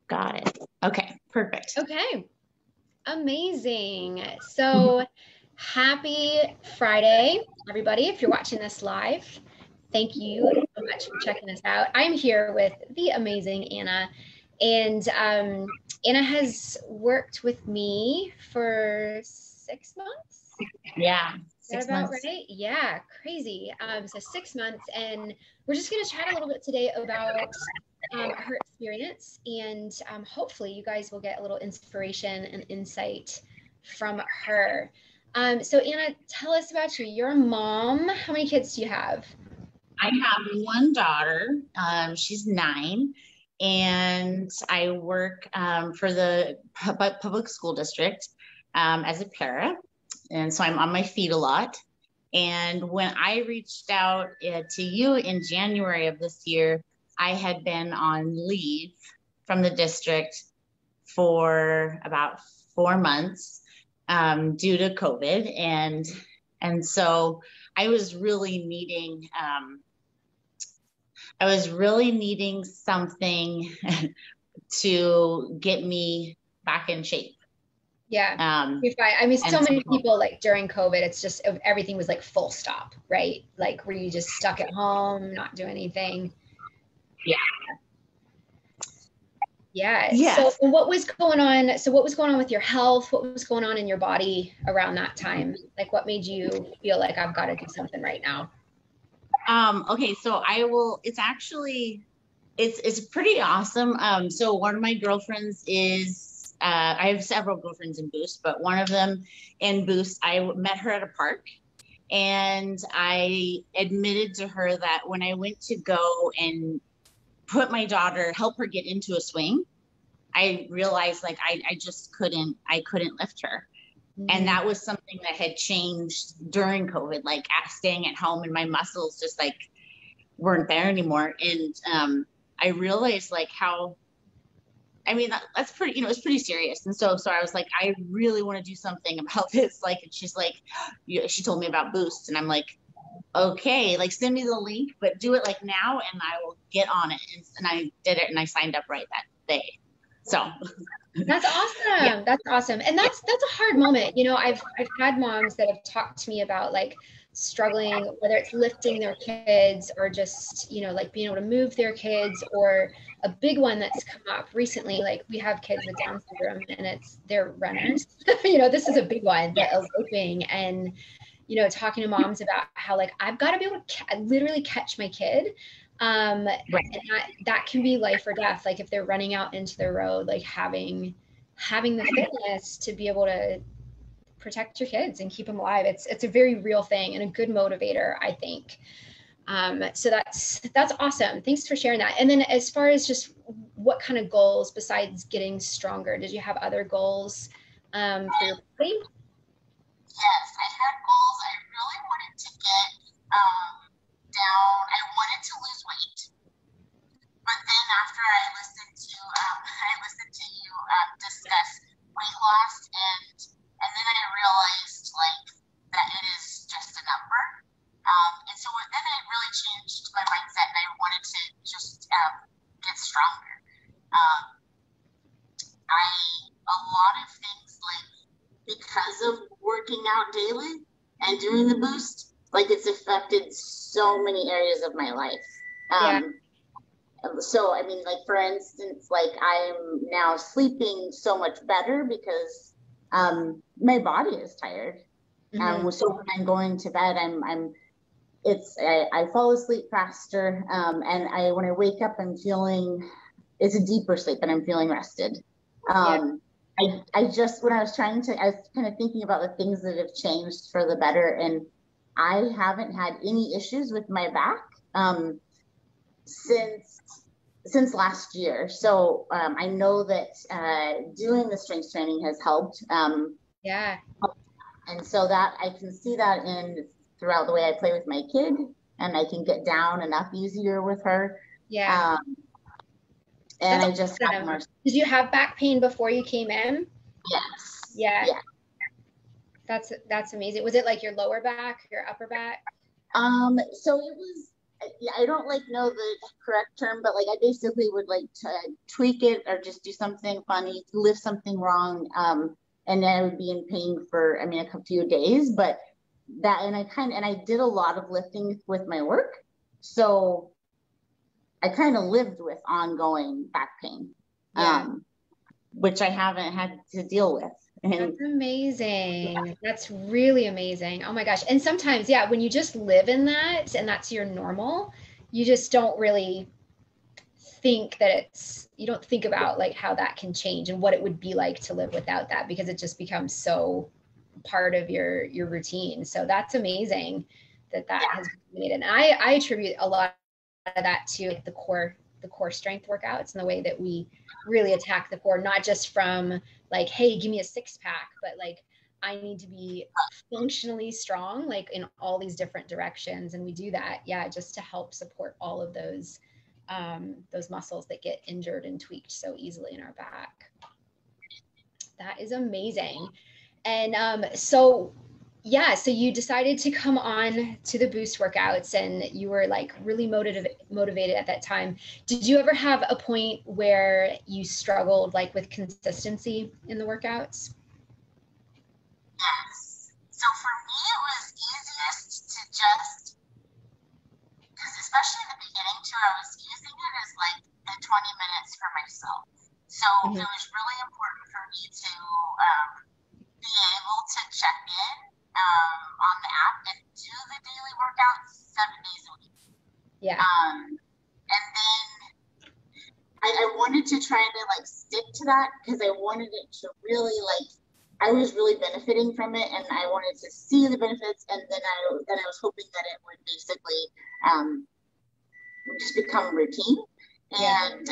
Got it. Okay, perfect. Okay, amazing. So happy Friday, everybody. If you're watching this live, thank you so much for checking us out. I'm here with the amazing Anna, and Anna has worked with me for 6 months. Yeah, Is that about right? Yeah, crazy. So 6 months, and we're just going to chat a little bit today about her experience, and hopefully you guys will get a little inspiration and insight from her. So Anna, tell us about you. You're a mom. How many kids do you have? I have one daughter. She's 9, and I work for the public school district as a para. And so I'm on my feet a lot. And when I reached out to you in January of this year, I had been on leave from the district for about 4 months due to COVID. And so I was really needing something to get me back in shape. Yeah, you're fine. I mean, so many people, like during COVID, it's just everything was like full stop, right? Like were you just stuck at home, not doing anything? Yeah. Yeah. Yes. So what was going on? So what was going on with your health? What was going on in your body around that time? Like what made you feel like I've got to do something right now? Okay, so it's pretty awesome. So one of my girlfriends is I have several girlfriends in Boost, but one of them in Boost, I met her at a park, and I admitted to her that when I went to go and help her get into a swing, I realized like I just couldn't lift her. And that was something that had changed during COVID, like staying at home, and my muscles just like weren't there anymore. And I realized like that's pretty, it's pretty serious. And so I was like, I really want to do something about this. Like, and she's like, she told me about Boost, and I'm like, okay, like send me the link, but do it like now, and I will get on it. And I did it, and I signed up right that day. So that's awesome. Yeah. That's awesome. And that's a hard moment. I've had moms that have talked to me about like struggling, whether it's lifting their kids or just, like being able to move their kids, or a big one that's come up recently. Like we have kids with Down syndrome, and they're runners. This is a big one, that eloping, and, talking to moms about how like, I've got to be able to literally catch my kid. Right. And that can be life or death. Like if they're running out into the road, like having the fitness to be able to protect your kids and keep them alive. It's a very real thing and a good motivator, I think. So that's awesome. Thanks for sharing that. And then as far as just what kind of goals besides getting stronger, did you have other goals for your body? Yes, I had goals. I really wanted to get down. I wanted to lose weight, but then after I listened to you discuss weight loss, and then I realized like that it is just a number, and so then it really changed my mindset, and I wanted to just get stronger. A lot of things, like because of working out daily and doing the Boost, like it's affected so many areas of my life. Yeah. So, I mean, like, for instance, like I'm now sleeping so much better because my body is tired. So when I'm going to bed, I fall asleep faster. And when I wake up, it's a deeper sleep, and I'm feeling rested. When I was kind of thinking about the things that have changed for the better, and I haven't had any issues with my back since last year. So I know that doing the strength training has helped. Yeah. And so that I can see that throughout the way I play with my kid, and I can get down enough easier with her. Yeah. And I just got more. Did you have back pain before you came in? Yes. Yeah. That's amazing. Was it like your lower back, your upper back? So it was I don't like know the correct term, but like I basically would like to tweak it or just do something funny, lift something wrong, and then I would be in pain for, I mean, a few days. But that, and I did a lot of lifting with my work, so I kind of lived with ongoing back pain, which I haven't had to deal with. And that's amazing. That's really amazing. Oh my gosh. And sometimes, yeah, when you just live in that and that's your normal, you just don't really think that you don't think about like how that can change and what it would be like to live without that, because it just becomes so part of your routine. So that's amazing that has been made. And I attribute a lot of that to the core strength workouts and the way that we really attack the core, not just from like, hey, give me a six pack, but like I need to be functionally strong, like in all these different directions. And we do that, just to help support all of those muscles that get injured and tweaked so easily in our back. That is amazing. And so you decided to come on to the Boost workouts, and you were like really motivated at that time. Did you ever have a point where you struggled like with consistency in the workouts? Yes. So for me, it was easiest to just, because especially in the beginning too, I was using it as like the 20 minutes for myself. So it was really important for me to be able to check in on the app and do the daily workouts 7 days a week. Yeah. And then I wanted to try to like stick to that because I wanted it to really like, I was really benefiting from it, and I wanted to see the benefits, and then I was hoping that it would basically just become routine. And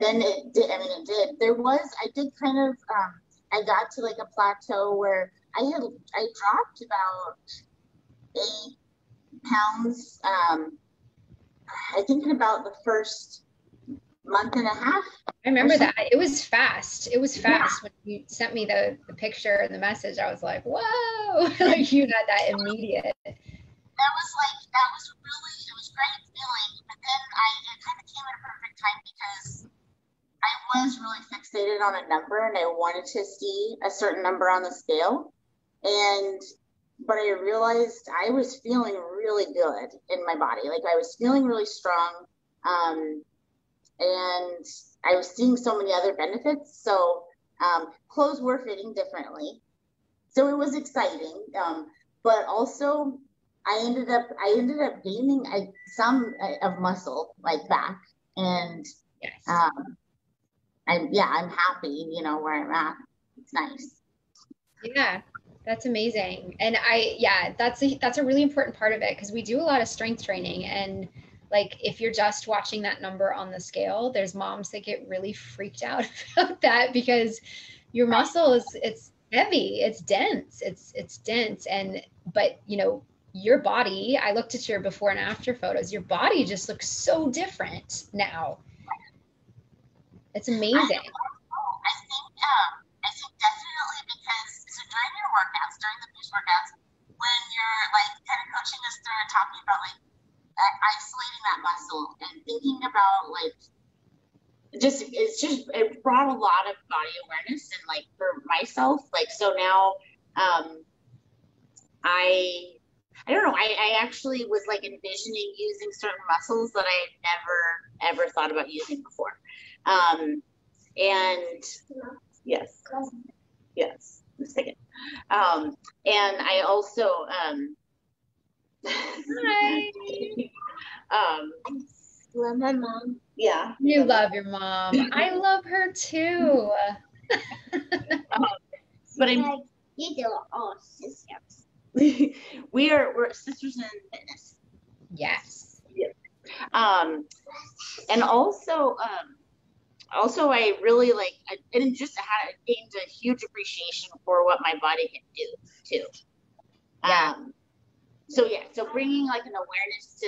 then it did. I mean, it did. I did kind of I got to like a plateau where I dropped about 8 pounds. I think in about the first month and a half. I remember that. It was fast. When you sent me the picture and the message. I was like, whoa, like you had that immediate. That was really, it was great feeling. But then it kind of came at a perfect time because I was really fixated on a number, and I wanted to see a certain number on the scale. But I realized I was feeling really good in my body. Like I was feeling really strong. And I was seeing so many other benefits. So clothes were fitting differently. So it was exciting. But also I ended up gaining some of muscle, like back. And I'm happy, where I'm at. It's nice. Yeah, that's amazing. And that's a really important part of it, because we do a lot of strength training, and like if you're just watching that number on the scale, there's moms that get really freaked out about that, because your muscle it's heavy, it's dense, but your body, I looked at your before and after photos, your body just looks so different now. It's amazing. I think definitely, because during your workouts, during the Boost workouts, when you're like kind of coaching us through and talking about like isolating that muscle and thinking about like it brought a lot of body awareness, and like for myself, like so now I don't know, I actually was like envisioning using certain muscles that I had never ever thought about using before. And yes, a second. And I also Hi. Love my mom. Yeah. You love your mom. I love her too. But you do all sisters. we're sisters in fitness. Yes. Yeah. And also I really and just gained a huge appreciation for what my body can do too. Yeah. So bringing like an awareness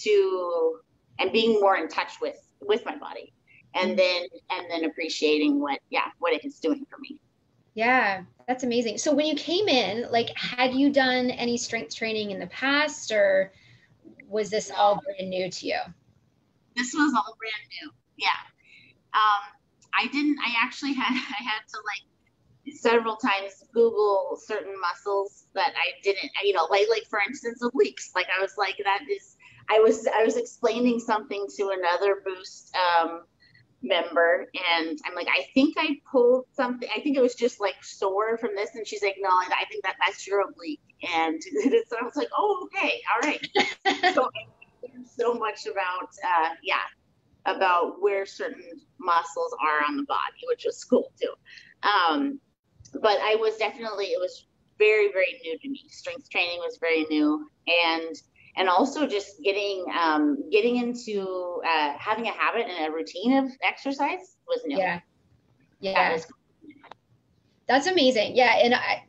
to and being more in touch with my body, and then appreciating what it is doing for me. Yeah, that's amazing. So when you came in, like, had you done any strength training in the past, or was this all brand new to you? This was all brand new. Yeah. I actually had to like several times Google certain muscles that I didn't, like for instance, obliques. Like I was like, I was explaining something to another Boost member, and I'm like, I think I pulled something. I think it was just like sore from this, and she's like, no, I think that's your oblique. And so I was like, oh, okay, all right. So I learned so much about where certain muscles are on the body, which was cool too. But it was very, very new to me. Strength training was very new, and also just getting into having a habit and a routine of exercise was new. Yeah. That's amazing. Yeah. And I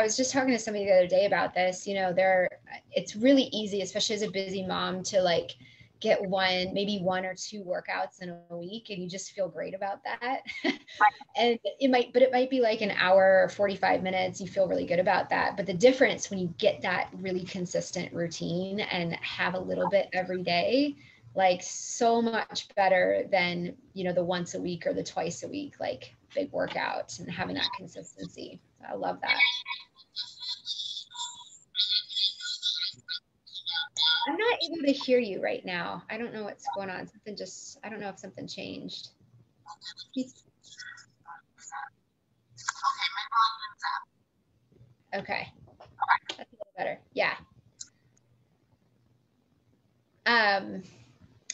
was just talking to somebody the other day about this, it's really easy, especially as a busy mom, to like get maybe one or two workouts in a week, and you just feel great about that. And it might be like an hour or 45 minutes. You feel really good about that. But the difference when you get that really consistent routine and have a little bit every day, like so much better than, the once a week or the twice a week, like big workouts, and having that consistency. I love that. I'm not able to hear you right now. I don't know what's going on. I don't know if something changed. Okay. That's a little better. Yeah.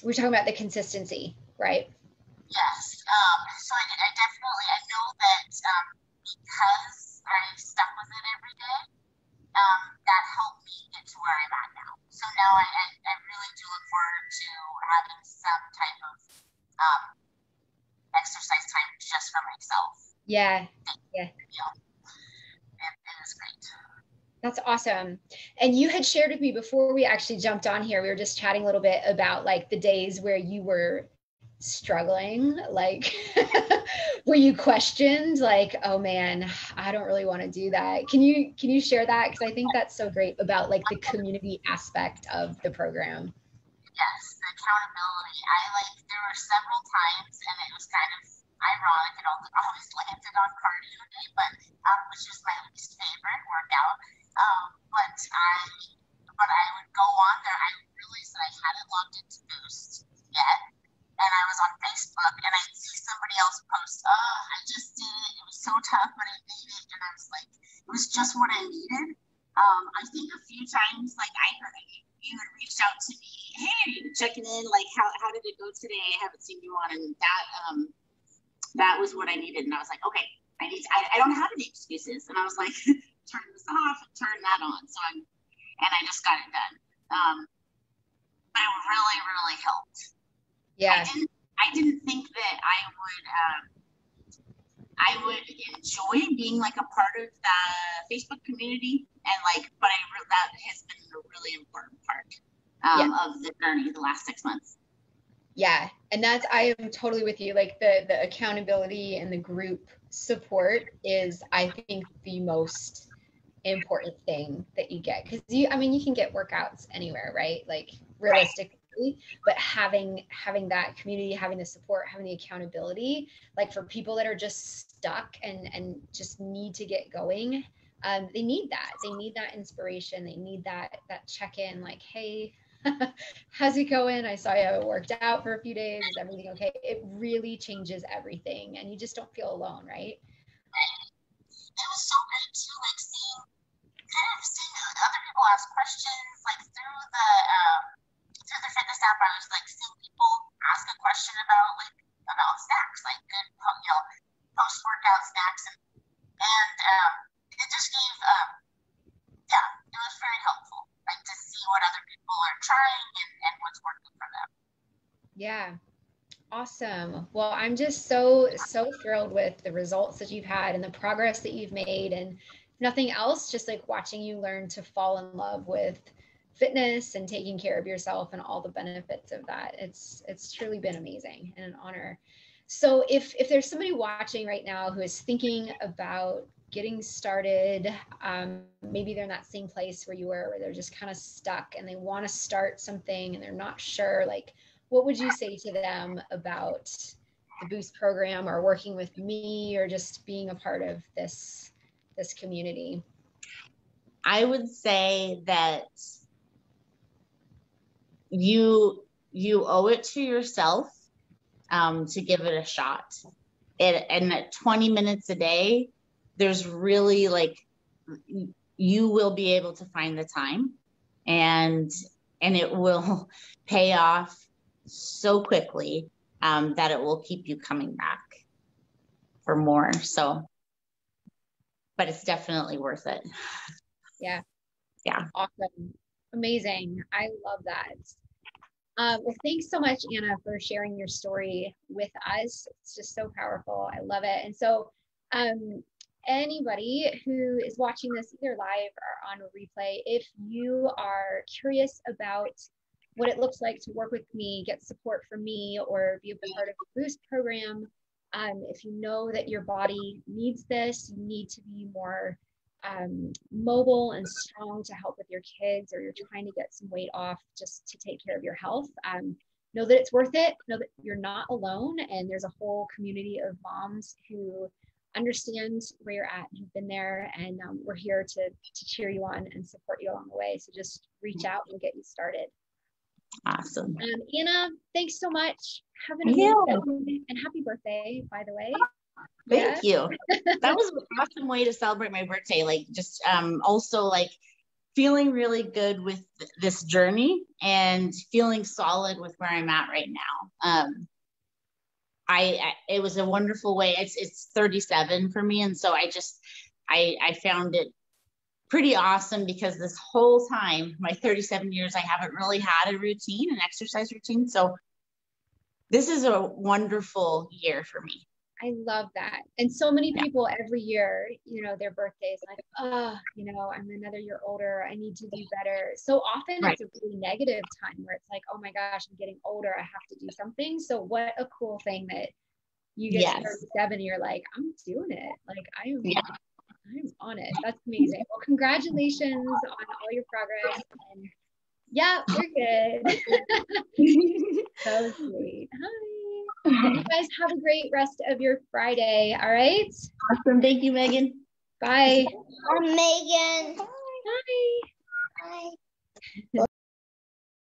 We're talking about the consistency, right? Yes. So I know that because I stuck with it every day, that helped me get to where I'm at now. So now I really do look forward to having some type of exercise time just for myself. Yeah. It is great. That's awesome. And you had shared with me before we actually jumped on here, we were just chatting a little bit about like the days where you were struggling, like where you questioned like, oh man, I don't really want to do that. Can you share that? Because I think that's so great about like the community aspect of the program. Yes, the accountability. There were several times, and it was kind of ironic. It always landed on cardio day, but which is my least favorite workout. But I would go on there. I realized that I hadn't logged into Boost yet, and I was on Facebook, and I'd see somebody else post, oh, I just did it. It was so tough, but I made it. And I was like, it was just what I needed. I think a few times, like I heard you had reached out to me, hey, checking in, like how did it go today? I haven't seen you on, and that was what I needed. And I was like, okay, I don't have any excuses. And I was like, turn this off and turn that on. And I just got it done. But it really, really helped. Yeah. I didn't think that I would enjoy being like a part of the Facebook community, and but that has been a really important part of the journey the last 6 months. Yeah. And I am totally with you. Like the accountability and the group support is, I think, the most important thing that you get. Because you can get workouts anywhere, right? Like realistically, right. But having that community, having the support, having the accountability, like for people that are just stuck and just need to get going, they need that. They need that inspiration. They need that check-in, like, hey, how's it going? I saw you haven't worked out for a few days. Is everything okay? It really changes everything, and you just don't feel alone, right? It was so great too, like seeing other people ask questions, like through the fitness app. I was like seeing people ask a question about snacks, like good post workout snacks, and it just gave it was very helpful, like to see what other people are trying and what's working for them. Yeah. Awesome. Well, I'm just so thrilled with the results that you've had and the progress that you've made, and nothing else, just like watching you learn to fall in love with fitness and taking care of yourself and all the benefits of that. It's truly been amazing and an honor. So if there's somebody watching right now who is thinking about getting started, maybe they're in that same place where you were, where they're just kind of stuck and they want to start something and they're not sure, like, what would you say to them about the Boost program or working with me or just being a part of this community? I would say that you owe it to yourself to give it a shot. And at 20 minutes a day, there's really like, you will be able to find the time, and it will pay off so quickly that it will keep you coming back for more. So, but it's definitely worth it. Yeah. Yeah. Awesome. Amazing. I love that. Well, thanks so much, Anna, for sharing your story with us. It's just so powerful. I love it. And so anybody who is watching this either live or on replay, if you are curious about what it looks like to work with me, get support from me, or be a part of the Boost program, if you know that your body needs this, you need to be more mobile and strong to help with your kids, or you're trying to get some weight off just to take care of your health, know that it's worth it. Know that you're not alone, and there's a whole community of moms who understand where you're at and have been there, and we're here to cheer you on and support you along the way. So just reach out and get you started. Awesome. Anna, thanks so much. Have an amazing and happy birthday, by the way. Thank you. That was an awesome way to celebrate my birthday. Like, just also like feeling really good with this journey and feeling solid with where I'm at right now. It was a wonderful way. It's 37 for me, and so I found it pretty awesome, because this whole time, my 37 years, I haven't really had a routine, an exercise routine. So this is a wonderful year for me. I love that. And so many people every year, you know, their birthdays, like, oh, you know, I'm another year older, I need to do better. So often it's a really negative time where it's like, oh my gosh, I'm getting older, I have to do something. So what a cool thing that you get to 37, you're like, I'm doing it. Like, I'm on it. That's amazing. Well, congratulations on all your progress. And yeah, you're good. So sweet. Hi. You guys have a great rest of your Friday. All right. Awesome. Thank you, Megan. Bye. Megan. Bye. Bye.